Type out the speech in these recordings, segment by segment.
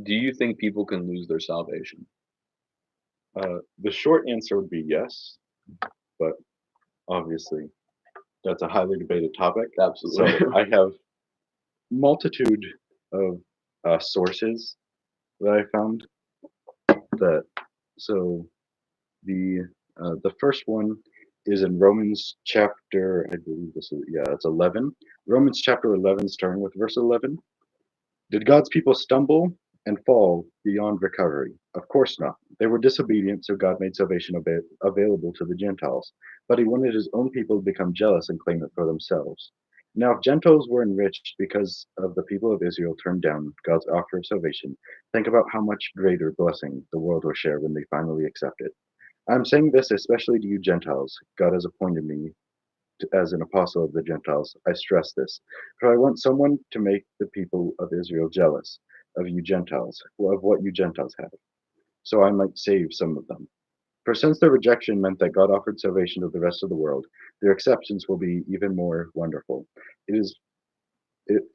Do you think people can lose their salvation? The short answer would be yes, but obviously that's a highly debated topic. So Absolutely. I have multitude of sources that I found that. So the first one is in Romans chapter, I believe this is, yeah, it's 11. Romans chapter 11, starting with verse 11. Did God's people stumble and fall beyond recovery? Of course not. They were disobedient, so God made salvation available to the Gentiles. But he wanted his own people to become jealous and claim it for themselves. Now, if Gentiles were enriched because of the people of Israel turned down God's offer of salvation, think about how much greater blessing the world will share when they finally accept it. I'm saying this especially to you Gentiles. God has appointed me as an apostle of the Gentiles. I stress this, for I want someone to make the people of Israel jealous of you Gentiles, of what you Gentiles have, so I might save some of them. For since their rejection meant that God offered salvation to the rest of the world, their acceptance will be even more wonderful. It is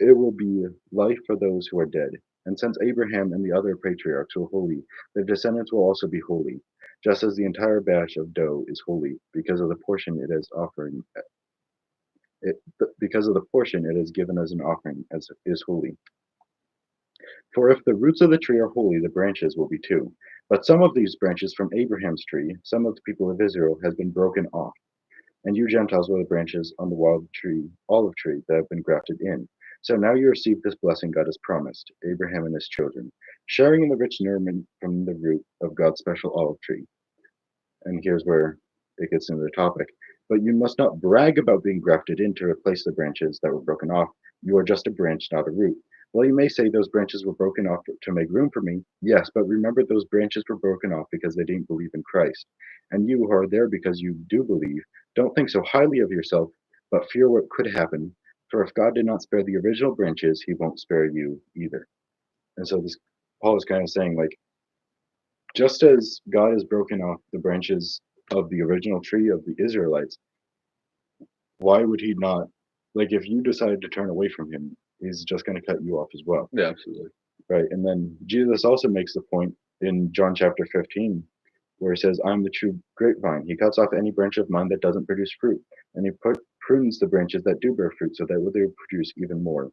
it will be life for those who are dead. And since Abraham and the other patriarchs were holy, their descendants will also be holy, just as the entire batch of dough is holy because of the portion it is offering because of the portion it is given as an offering as is holy. For if the roots of the tree are holy, the branches will be too. But some of these branches from Abraham's tree, some of the people of Israel, has been broken off. And you Gentiles were the branches on the olive tree that have been grafted in. So now you receive this blessing God has promised, Abraham and his children, sharing in the rich nourishment from the root of God's special olive tree. And here's where it gets into the topic. But you must not brag about being grafted in to replace the branches that were broken off. You are just a branch, not a root. Well, you may say those branches were broken off to make room for me. Yes, but remember those branches were broken off because they didn't believe in Christ. And you who are there because you do believe, don't think so highly of yourself, but fear what could happen. For if God did not spare the original branches, he won't spare you either. And so this Paul is kind of saying, like, just as God has broken off the branches of the original tree of the Israelites, why would he not? Like, if you decided to turn away from him, he's just going to cut you off as well, Yeah, absolutely. right? And then Jesus also makes the point in John chapter 15, where he says, I'm the true grapevine. He cuts off any branch of mine that doesn't produce fruit, and he prunes the branches that do bear fruit so that they will produce even more.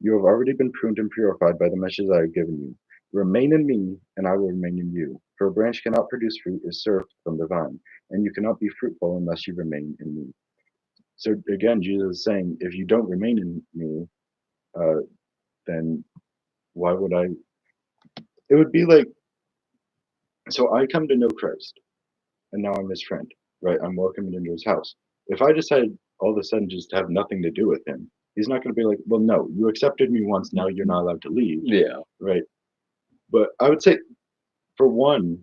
You have already been pruned and purified by the message I have given you. Remain in me, and I will remain in you. For a branch cannot produce fruit is served from the vine, and you cannot be fruitful unless you remain in me. So again, Jesus is saying, if you don't remain in me, uh, then why would I? It would be like, so I come to know Christ, and now I'm his friend, right? I'm welcomed into his house. If I decide all of a sudden just to have nothing to do with him, he's not going to be like, well, no, you accepted me once, now you're not allowed to leave, Yeah, right? But I would say, for one,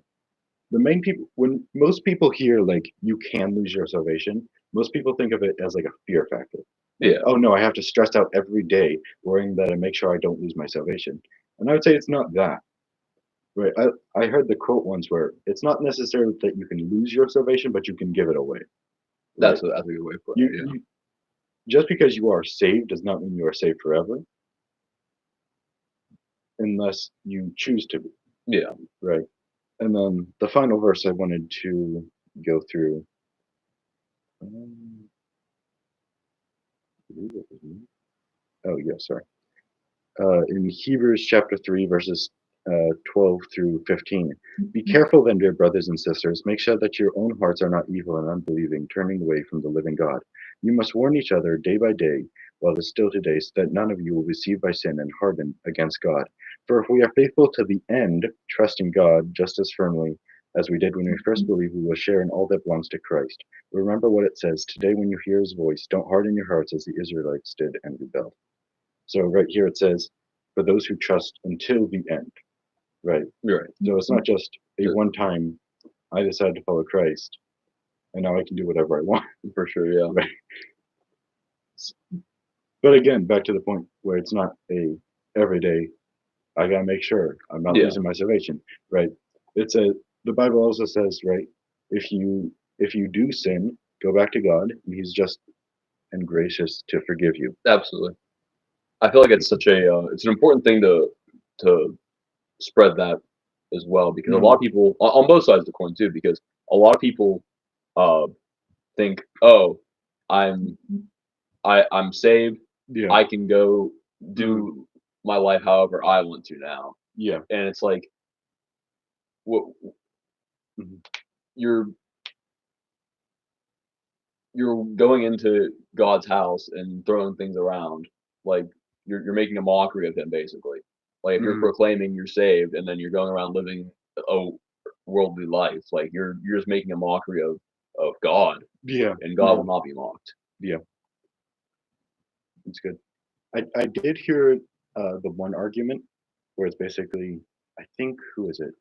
the main people, when most people hear like you can lose your salvation, most people think of it as like a fear factor. Like, yeah, oh no, I have to stress out every day worrying that I make sure I don't lose my salvation. And I would say it's not that. Right. I heard the quote once where it's not necessarily that you can lose your salvation, but you can give it away. Right. that's a good way of putting You, it. Yeah, you just because you are saved does not mean you are saved forever, unless you choose to be. yeah. Right. And then the final verse I wanted to go through. Um, I believe it was me. Oh yeah, sorry. In Hebrews chapter 3, verses 12 through 15. Be careful then, dear brothers and sisters. Make sure that your own hearts are not evil and unbelieving, turning away from the living God. You must warn each other day by day while it is still today, so that none of you will be deceived by sin and harden against God. For if we are faithful to the end, trusting God just as firmly as we did when we first believed, we will share in all that belongs to Christ. Remember what it says today when you hear his voice, don't harden your hearts as the Israelites did and rebelled. So right here it says, for those who trust until the end, right? You're right. So it's not just a Ju- one time, I decided to follow Christ, and now I can do whatever I want, For sure. Yeah, right? But again, back to the point where it's not a everyday, I gotta make sure I'm not yeah, losing my salvation, right? It's a, the Bible also says, right, if you do sin, go back to God, and he's just and gracious to forgive you. absolutely. I feel like it's such a it's an important thing to spread that as well, because a lot of people on both sides of the coin too, because a lot of people think, oh, I'm I'm saved, Yeah. I can go do my life however I want to now, Yeah. and it's like, what Mhm. you're you're going into God's house and throwing things around, like you're making a mockery of Him basically. Like if you're Mhm. proclaiming you're saved and then you're going around living a worldly life, like you're just making a mockery of God, Yeah. and God will not be mocked. Yeah. It's good. I did hear the one argument where it's basically, I think, who is it?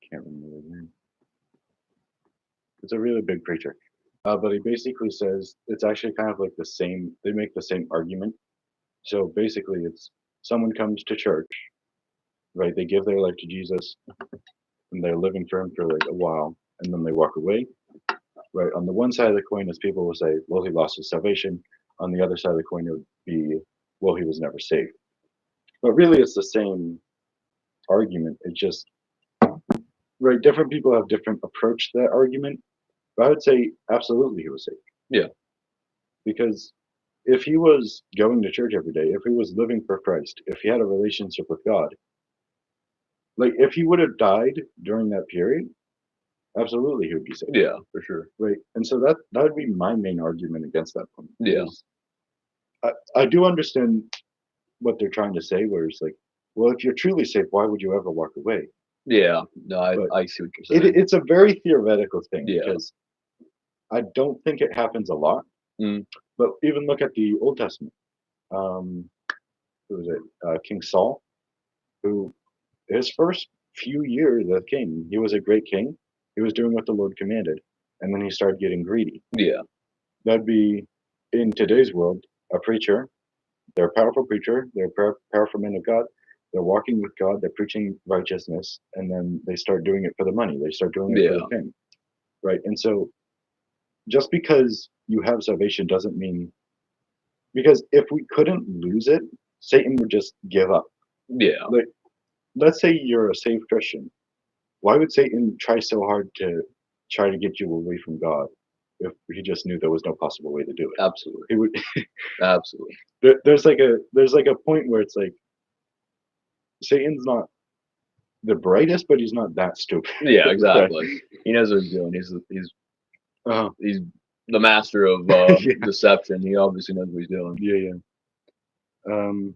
Can't remember his name. It's a really big preacher. But he basically says it's actually kind of like the same, they make the same argument. So basically, it's someone comes to church, right? They give their life to Jesus and they're living for Him for like a while, and then they walk away, right? On the one side of the coin is people will say, well, he lost his salvation. On the other side of the coin, it would be, well, he was never saved. But really, it's the same argument. It's just, right, different people have different approach to that argument. But I would say absolutely he was saved. Yeah. Because if he was going to church every day, if he was living for Christ, if he had a relationship with God, like if he would have died during that period, absolutely he would be saved. Yeah, for sure. Right. And so that would be my main argument against that point. Yeah. is I do understand what they're trying to say, where it's like, well, if you're truly saved, why would you ever walk away? Yeah. No, But I see what you're saying. it's a very theoretical thing Yeah. because I don't think it happens a lot. Mm. But even look at the Old Testament. Who was it? King Saul, who his first few years as king, he was a great king. He was doing what the Lord commanded, and then he started getting greedy. Yeah. That'd be in today's world a preacher. They're a powerful preacher. They're powerful men of God. They're walking with God. They're preaching righteousness, and then they start doing it for the money. They start doing it for Yeah. the fame, right? And so, just because you have salvation doesn't mean because if we couldn't lose it, Satan would just give up. Yeah. Like, let's say you're a saved Christian. Why would Satan try so hard to try to get you away from God if he just knew there was no possible way to do it? Absolutely. He would. Absolutely. There's like a point where it's like Satan's not the brightest, but he's not that stupid. Yeah, exactly. He knows what he's doing. Uh, He's the master of Yeah. deception. He obviously knows what he's doing. yeah, yeah.